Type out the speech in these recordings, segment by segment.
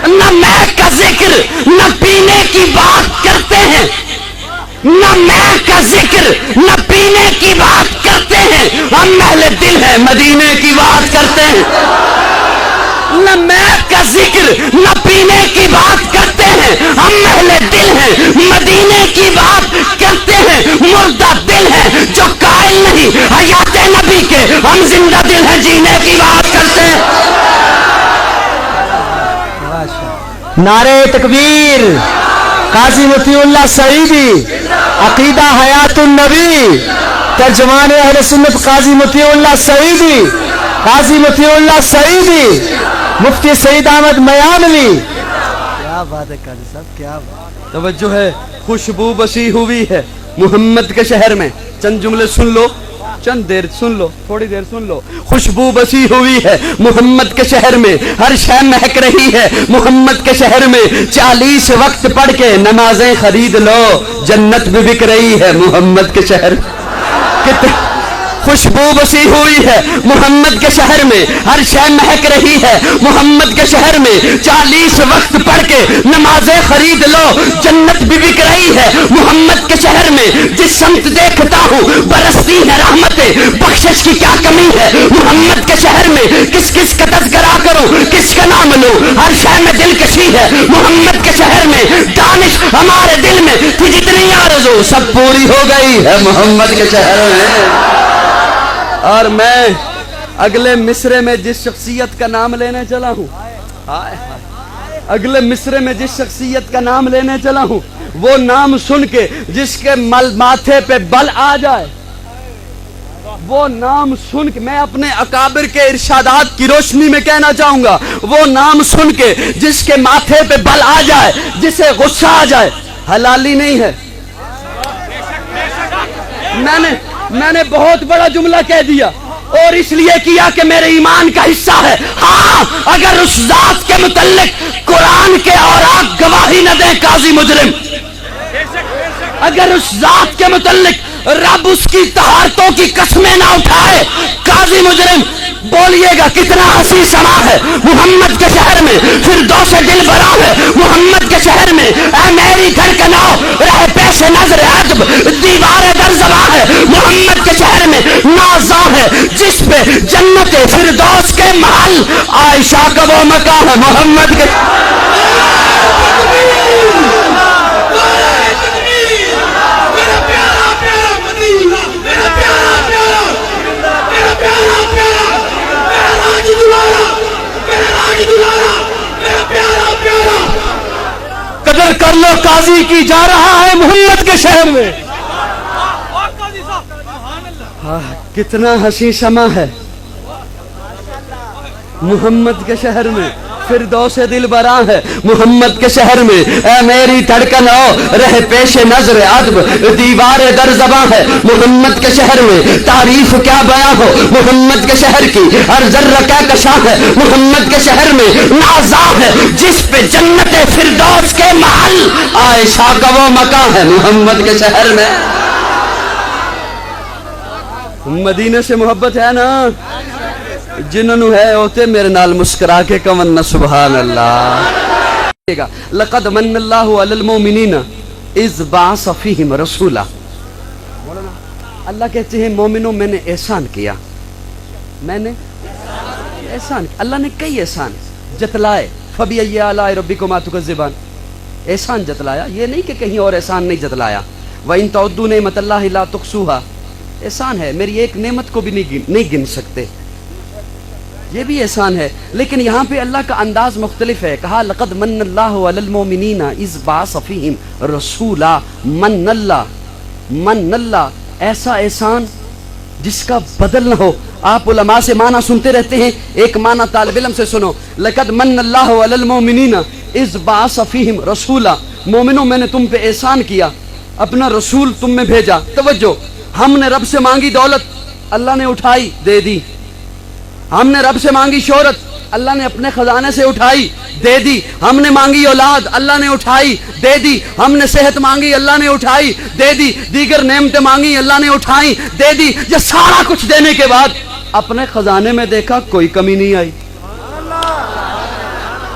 نہ میں کا ذکر نہ پینے کی بات کرتے ہیں، نہ میں کا ذکر نہ پینے کی بات کرتے ہیں، ہم اہل دل ہیں مدینے کی بات کرتے ہیں۔ نہ میں کا ذکر نہ پینے کی بات کرتے ہیں، ہم اہل دل ہیں مدینے کی بات کرتے ہیں۔ مردہ دل ہے جو قائل نہیں حیات نبی کے، ہم زندہ دل ہیں جینے کی بات کرتے ہیں۔ نعرہ تکبیر، قاضی مطیع اللہ سعیدی، عقیدہ حیات النبی، ترجمان اہل سنت قاضی مطیع اللہ سعیدی، قاضی مطیع اللہ سعیدی، مفتی سعید احمد میانوی۔ کیا بات ہے قاضی صاحب، کیا بات۔ توجہ ہے، خوشبو بسی ہوئی ہے محمد کے شہر میں۔ چند جملے سن لو، چند دیر سن لو، تھوڑی دیر سن لو۔ خوشبو بسی ہوئی ہے محمد کے شہر میں، ہر شے مہک رہی ہے محمد کے شہر میں۔ 40 وقت پڑھ کے نمازیں خرید لو، جنت بھی بک رہی ہے محمد کے شہر میں۔ خوشبو بسی ہوئی ہے محمد کے شہر میں، ہر شے مہک رہی ہے محمد کے شہر میں۔ 40 وقت پڑھ کے نمازیں خرید لو، جنت بھی بک رہی ہے محمد کے شہر میں۔ جس سمت دیکھتا ہوں برستی ہے رحمتیں، بخشش کی کیا کمی ہے محمد کے شہر میں۔ کس کس کا تذکرہ کروں، کس کا نام لوں، ہر شے میں دلکشی ہے محمد کے شہر میں۔ دانش ہمارے دل میں تھی جتنی آرزو، سب پوری ہو گئی ہے محمد کے شہر میں۔ اور میں اگلے مصرے میں جس شخصیت کا نام لینے چلا ہوں، اگلے مصرے میں جس شخصیت کا نام لینے چلا ہوں، وہ نام سن کے جس کے ماتھے پہ بل آ جائے، وہ نام سن کے، میں اپنے اکابر کے ارشادات کی روشنی میں کہنا چاہوں گا، وہ نام سن کے جس کے ماتھے پہ بل آ جائے، جسے غصہ آ جائے، حلالی نہیں ہے۔ میں نے بہت بڑا جملہ کہہ دیا، اور اس لیے کیا کہ میرے ایمان کا حصہ ہے۔ ہاں، اگر اس ذات کے متعلق قرآن کے اوراق گواہی نہ دیں قاضی مجرم، اگر اس ذات کے متعلق رب اس کی طہارتوں کی قسمیں نہ اٹھائے قاضی مجرم، بولیے گا کتنا حسین سما ہے محمد کے شہر میں، فردوس دل برا ہے محمد کے شہر میں۔ اے میری دھڑکناؤ رہ پیش نظر ادب، دیوار در زباں ہے محمد کے شہر میں۔ نازاں ہے جس پہ جنت فردوس کے محل، عائشہ کا وہ مقام ہے محمد کے۔ قدر کر لو قاضی کی، جا رہا ہے محمد کے شہر میں۔ کتنا حسین سما ہے محمد کے شہر میں، فردوس دل برا ہے محمد کے شہر میں۔ اے میری دھڑکن او رہ پیش نظر ادب، دیوار در زباں ہے محمد کے شہر میں۔ تعریف کیا بیاں ہو محمد کے شہر کی، ہر ذرہ کیا کشاں ہے محمد کے شہر میں۔ نازاں ہے جس پہ جنت فردوس کے محل، عائشہ کا وہ مقام ہے محمد کے شہر میں۔ مدینے سے محبت ہے نا، جنہوں ہے ہوتے میرے نال مسکرا کے کمن سبحان اللہ۔ لقد من اللہ علی المومنین اذ بعث فیہم رسولا۔ اللہ کہتے ہیں مومنوں میں نے احسان کیا، میں نے احسان، اللہ نے کئی احسان جتلائے۔ فبأي آلاء ربكما تكذبان، احسان جتلایا، یہ نہیں کہ کہیں اور احسان نہیں جتلایا۔ وَإِن تَعُدُّوا نِعْمَتَ اللَّهِ لَا تُحْصُوهَا، احسان ہے، میری ایک نعمت کو بھی نہیں گن سکتے، یہ بھی احسان ہے۔ لیکن یہاں پہ اللہ کا انداز مختلف ہے، کہا لقد من اللہ علی المومنین اذ بعث فیہم رسولا۔ من اللہ ایسا احسان جس کا بدل نہ ہو۔ آپ علماء سے معنی سنتے رہتے ہیں، ایک معنی طالب علم سے سنو، لقد من اللہ علی المومنین اذ بعث فیہم رسولا، مومنوں میں نے تم پہ احسان کیا، اپنا رسول تم میں بھیجا۔ توجہ، ہم نے رب سے مانگی دولت، اللہ نے اٹھائی دے دی۔ ہم نے رب سے مانگی شہرت، اللہ نے اپنے خزانے سے اٹھائی دے دی۔ ہم نے مانگی اولاد، اللہ نے اٹھائی دے دی۔ ہم نے صحت مانگی، اللہ نے اٹھائی دے دی۔ دیگر نعمتیں مانگی، اللہ نے اٹھائی دے دی۔ یہ سارا کچھ دینے کے بعد اپنے خزانے میں دیکھا کوئی کمی نہیں آئی۔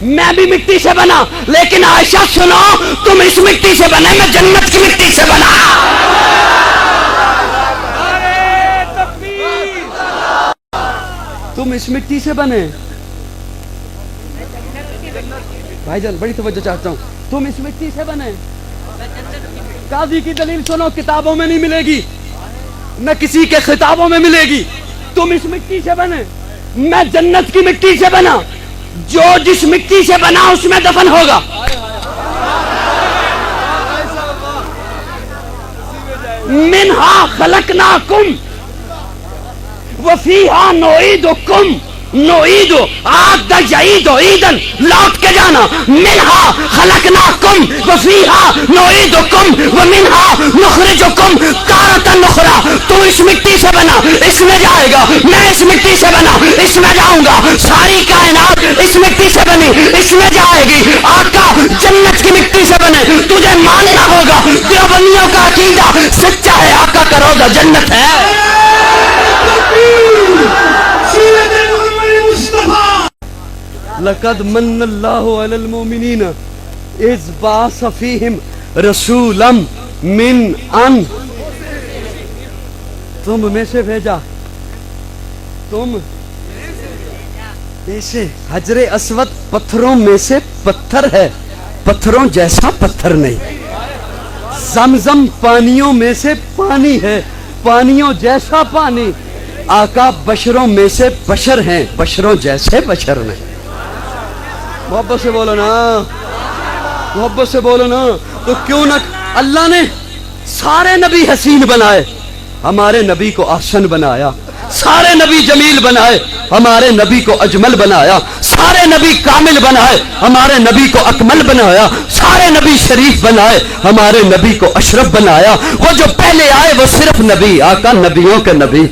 میں بھی مٹی سے بنا، لیکن عائشہ سنو، تم اس مٹی سے بنے، میں جنت کی مٹی سے بنا۔ تم اس مٹی سے بنے، بھائی جان بڑی توجہ چاہتا ہوں، تم اس مٹی سے بنے۔ قاضی کی دلیل سنو، کتابوں میں نہیں ملے گی، نہ کسی کے خطابوں میں ملے گی۔ تم اس مٹی سے بنے، میں جنت کی مٹی سے بنا، جو جس مٹی سے بنا اس میں دفن ہوگا۔ منہا خلقناکم وفیہا نعیدکم، نعید عاد یعید عیدن، لوٹ کے جانا، منہا خلقناکم وفیہا نعیدکم ومنہا نخرجکم تارۃ اخری۔ تو اس مٹی سے بنا، اس میں جائے گا، میں اس مٹی سے بنا، اس میں جاؤں گا، ساری کائنات اس مٹی سے بنی، اس میں جائے گی۔ آقا جنت کی مٹی سے بنے، تجھے ماننا ہوگا دیوبندیوں کا عقیدہ سچا ہے، آقا کا روضہ جنت ہے۔ لقد من اللہ علی المؤمنین اذ بعث فیہم رسولا من تم میں سے بھیجا، تم ایسے حجر اسود پتھروں میں سے پتھر ہے، پتھروں جیسا پتھر نہیں۔ زمزم پانیوں میں سے پانی ہے، پانیوں جیسا پانی۔ آقا بشروں میں سے بشر ہیں، بشروں جیسے بشر نہیں۔ محبت سے بولو نا، محبت سے بولو نا۔ تو کیوں نہ اللہ نے سارے نبی حسین بنائے، ہمارے نبی کو احسن بنایا، سارے نبی جمیل بنائے، ہمارے نبی کو اجمل بنایا، سارے نبی کامل بنائے، ہمارے نبی کو اکمل بنایا، سارے نبی شریف بنائے، ہمارے نبی کو اشرف بنایا۔ وہ جو پہلے آئے وہ صرف نبی، آقا نبیوں کے نبی۔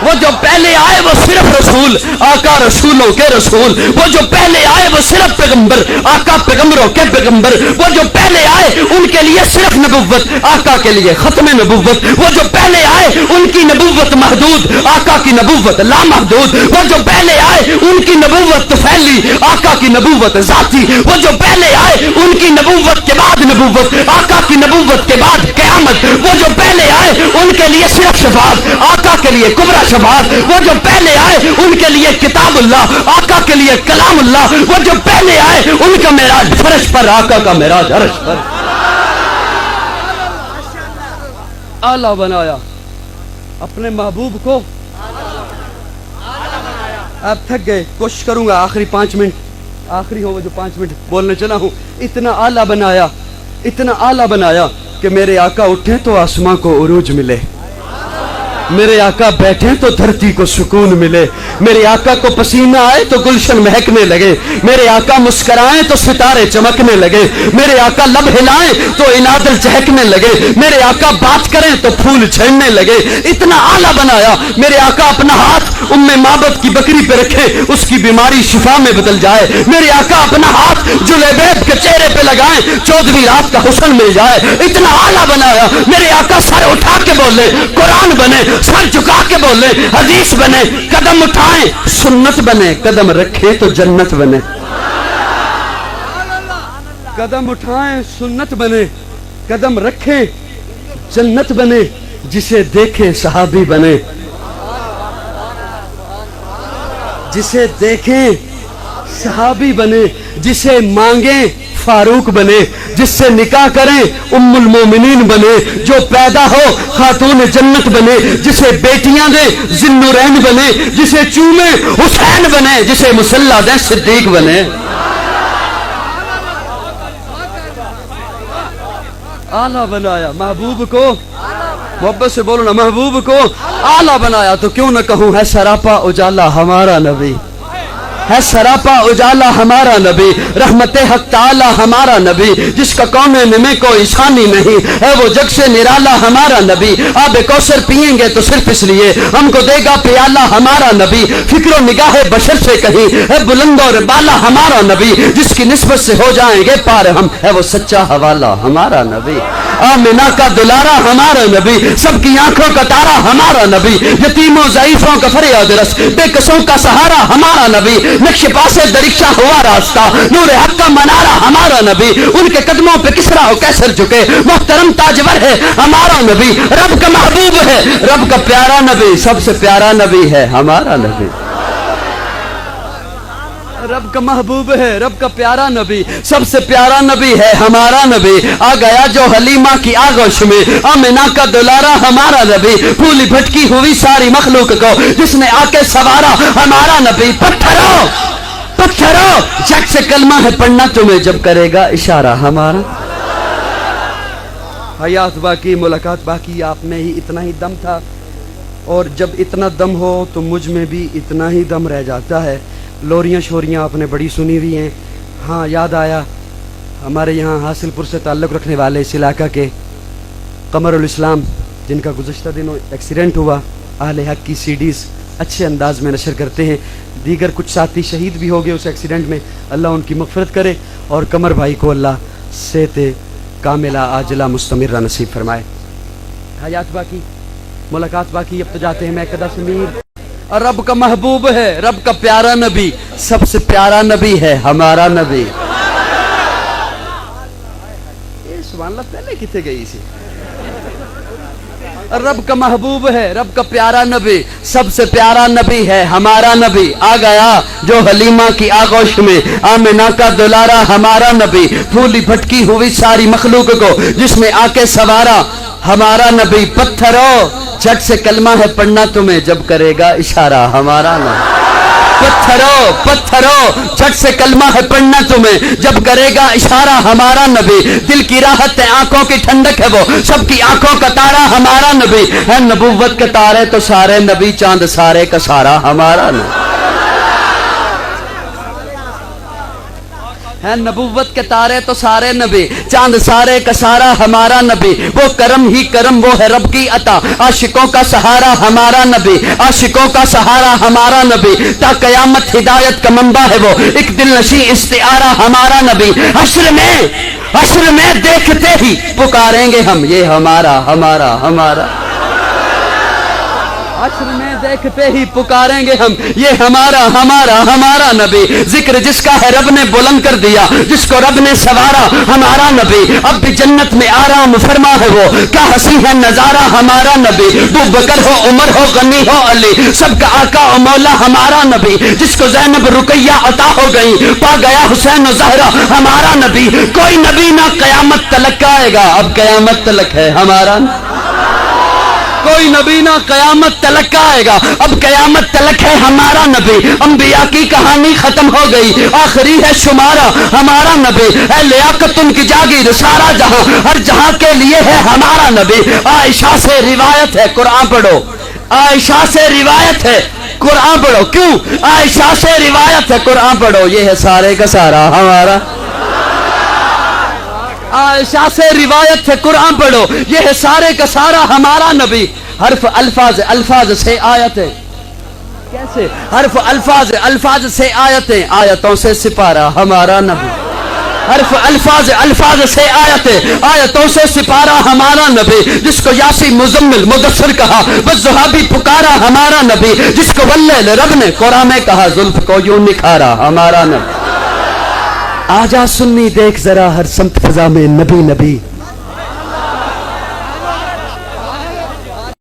وہ جو پہلے آئے وہ صرف رسول، آقا رسولوں کے رسول۔ وہ جو پہلے آئے وہ صرف پیغمبر، آقا پیغمبروں کے پیغمبر۔ وہ جو پہلے آئے ان کے لیے صرف نبوت، آقا کے لیے ختم نبوت۔ وہ جو پہلے آئے ان کی نبوت محدود، آقا کی نبوت لامحدود۔ وہ جو پہلے آئے ان کی نبوت طفیلی، آقا کی نبوت ذاتی۔ وہ جو پہلے آئے ان کی نبوت کے بعد نبوت، آقا کی نبوت کے بعد قیامت۔ وہ جو پہلے آئے ان کے لیے صرف شفاعت، آقا کے لیے کبریٰ شفاعت۔ وہ جو پہلے آئے ان کے لیے کتاب اللہ، آقا کے لیے کلام اللہ۔ وہ جو پہلے آئے ان کا معراج فرش پر، آقا کا معراج عرش پر۔ اعلیٰ بنایا اپنے محبوب کو۔ آپ تھک گئے، کوشش کروں گا آخری 5 منٹ، آخری ہو وہ جو 5 منٹ بولنے چلا ہوں۔ اتنا اعلیٰ بنایا، اتنا اعلیٰ بنایا کہ میرے آقا اٹھیں تو آسمان کو عروج ملے، میرے آقا بیٹھیں تو دھرتی کو سکون ملے، میرے آقا کو پسینہ آئے تو گلشن مہکنے لگے، میرے آقا مسکرائیں تو ستارے چمکنے لگے، میرے آقا لب ہلائیں تو انادل چہکنے لگے، میرے آقا بات کریں تو پھول جھڑنے لگے۔ اتنا اعلیٰ بنایا میرے آقا اپنا ہاتھ ام معبد کی بکری پہ رکھے، اس کی بیماری شفا میں بدل جائے۔ میرے آقا اپنا ہاتھ جلیبیب کے چہرے پہ لگائیں، 14ویں رات کا حسن مل جائے۔ اتنا اعلیٰ بنایا میرے آقا سر اٹھا کے بولے قرآن بنے، سر جھکا کے بولے حدیث بنے، قدم اٹھائیں سنت بنے، قدم رکھیں تو جنت بنے۔ قدم اٹھائیں سنت بنے، قدم رکھیں جنت بنے، جسے دیکھیں صحابی بنے، جسے دیکھیں صحابی بنے، جسے مانگیں فاروق بنے، جس سے نکاح کریں ام المومنین بنے، جو پیدا ہو خاتون جنت بنے، جسے بیٹیاں دیں ذوالنورین بنے، جسے چومیں حسین بنے، جسے مسلح دیں صدیق بنے۔ اعلیٰ بنایا محبوب کو، محبت سے بولو نا، محبوب کو اعلیٰ بنایا تو کیوں نہ کہوں ہے سراپا اجالا ہمارا نبی، ہے سراپا اجالا ہمارا نبی، رحمت حق تعالی ہمارا نبی، جس کا کونین میں کوئی ثانی نہیں، ہے وہ جگ سے نرالا ہمارا نبی۔ آب کوثر پئیں گے تو صرف اس لیے ہم کو دے گا پیالہ ہمارا نبی، فکر و نگاہ بشر سے کہیں ہے بلند اور بالا ہمارا نبی، جس کی نسبت سے ہو جائیں گے پار ہم، ہے وہ سچا حوالہ ہمارا نبی۔ آمنہ کا دلارا ہمارا نبی، سب کی آنکھوں کا تارا ہمارا نبی، یتیموں ضعیفوں کا فریاد رس، بے کسوں کا سہارا ہمارا نبی، نقش پا سے درکشہ ہوا راستہ، نور حق کا منارہ ہمارا نبی، ان کے قدموں پہ کسرا ہو کیسر جھکے، محترم تاجور ہے ہمارا نبی، رب کا محبوب ہے، رب کا پیارا نبی، سب سے پیارا نبی ہے ہمارا نبی، رب کا محبوب ہے، رب کا پیارا نبی، سب سے پیارا نبی ہے ہمارا نبی، آ گیا جو حلیمہ کی آغوش میں، آمنہ کا دلارا ہمارا نبی، پھولی بھٹکی ہوئی ساری مخلوق کو جس نے آ کے سوارا ہمارا نبی، پتھروں پتھروں جگ سے کلمہ ہے پڑھنا تمہیں جب کرے گا اشارہ ہمارا، حیات باقی ملاقات باقی، آپ میں ہی اتنا ہی دم تھا، اور جب اتنا دم ہو تو مجھ میں بھی اتنا ہی دم رہ جاتا ہے۔ لوریاں شوریاں آپ نے بڑی سنی ہوئی ہیں، ہاں یاد آیا ہمارے یہاں حاصل پور سے تعلق رکھنے والے اس علاقہ کے قمر الاسلام، جن کا گزشتہ دنوں ایکسیڈنٹ ہوا، اہل حق کی سی ڈیز اچھے انداز میں نشر کرتے ہیں، دیگر کچھ ساتھی شہید بھی ہو گئے اس ایکسیڈنٹ میں، اللہ ان کی مغفرت کرے، اور قمر بھائی کو اللہ صحت کاملہ عاجلہ مستمرہ نصیب فرمائے۔ حیات باقی ملاقات باقی، اب تو جاتے ہیں محکدہ سمیر، اور رب کا محبوب ہے، رب کا پیارا نبی، سب سے پیارا نبی ہے ہمارا نبی۔ سبحان اللہ، پہلے کتنے گئی اسی، رب کا محبوب ہے، رب کا پیارا نبی، سب سے پیارا نبی ہے ہمارا نبی، آ گیا جو حلیمہ کی آغوش میں، آمنہ کا دلارا ہمارا نبی، پھولی بھٹکی ہوئی ساری مخلوق کو جس نے آ کے سوارا ہمارا نبی، پتھروں جھٹ سے کلمہ ہے پڑھنا تمہیں جب کرے گا اشارہ ہمارا نبی، پتھروں پتھروں جھٹ سے کلمہ ہے پڑھنا تمہیں جب کرے گا اشارہ ہمارا نبی، دل کی راحت ہے آنکھوں کی ٹھنڈک ہے وہ سب کی آنکھوں کا تارا ہمارا نبی، ہے نبوت کے تارے تو سارے نبی، چاند سارے کا سارا ہمارا نبی، ہے نبوت کے تارے تو سارے نبی، چاند سارے کا سارا ہمارا نبی، وہ کرم ہی کرم وہ ہے رب کی عطا، عاشقوں کا سہارا ہمارا نبی، عاشقوں کا سہارا ہمارا نبی، تا قیامت ہدایت کا منبع ہے وہ، ایک دل نشیں استعارہ ہمارا نبی، حشر میں دیکھتے ہی پکاریں گے ہم یہ ہمارا ہمارا ہمارا، حشر میں دیکھتے ہی پکاریں گے ہم یہ ہمارا ہمارا ہمارا نبی، ذکر جس کا ہے رب نے بلند کر دیا، جس کو رب نے سوارا ہمارا نبی، اب بھی جنت میں آرام فرما ہے وہ، کیا ہنسی ہے نظارہ ہمارا نبی، ابو بکر ہو عمر ہو غنی ہو علی، سب کا آقا و مولا ہمارا نبی، جس کو زینب رقیہ عطا ہو گئی، پا گیا حسین و زہرا ہمارا نبی، کوئی نبی نہ قیامت تلک آئے گا، اب قیامت تلک ہے ہمارا نبی، کوئی نبی نہ قیامت تلک آئے گا، اب قیامت تلک ہے ہمارا نبی، انبیاء کی کہانی ختم ہو گئی، آخری ہے شمارہ ہمارا نبی، ہے لیاقت ان کی جاگیر سارا جہاں، ہر جہاں کے لیے ہے ہمارا نبی، عائشہ سے روایت ہے قرآن پڑھو، عائشہ سے روایت ہے قرآن پڑھو، کیوں؟ عائشہ سے روایت ہے قرآن پڑھو، یہ ہے سارے کا سارا ہمارا، عائشہ سے روایت ہے قرآن پڑھو، یہ ہے سارے کا سارا ہمارا نبی، حرف الفاظ سے آیتیں، کیسے؟ حرف الفاظ سے آیتیں، آیتوں سے سپارہ ہمارا نبی، حرف الفاظ سے آیتوں سے سپارہ ہمارا نبی، جس کو یاسین مزمل مدثر کہا والضحیٰ بھی پکارا ہمارا نبی، جس کو واللیل رب نے قرآن میں کہا زلف کو یوں نکھارا ہمارا نبی، آجا سنی دیکھ ذرا ہر سمت فضا میں نبی نبی،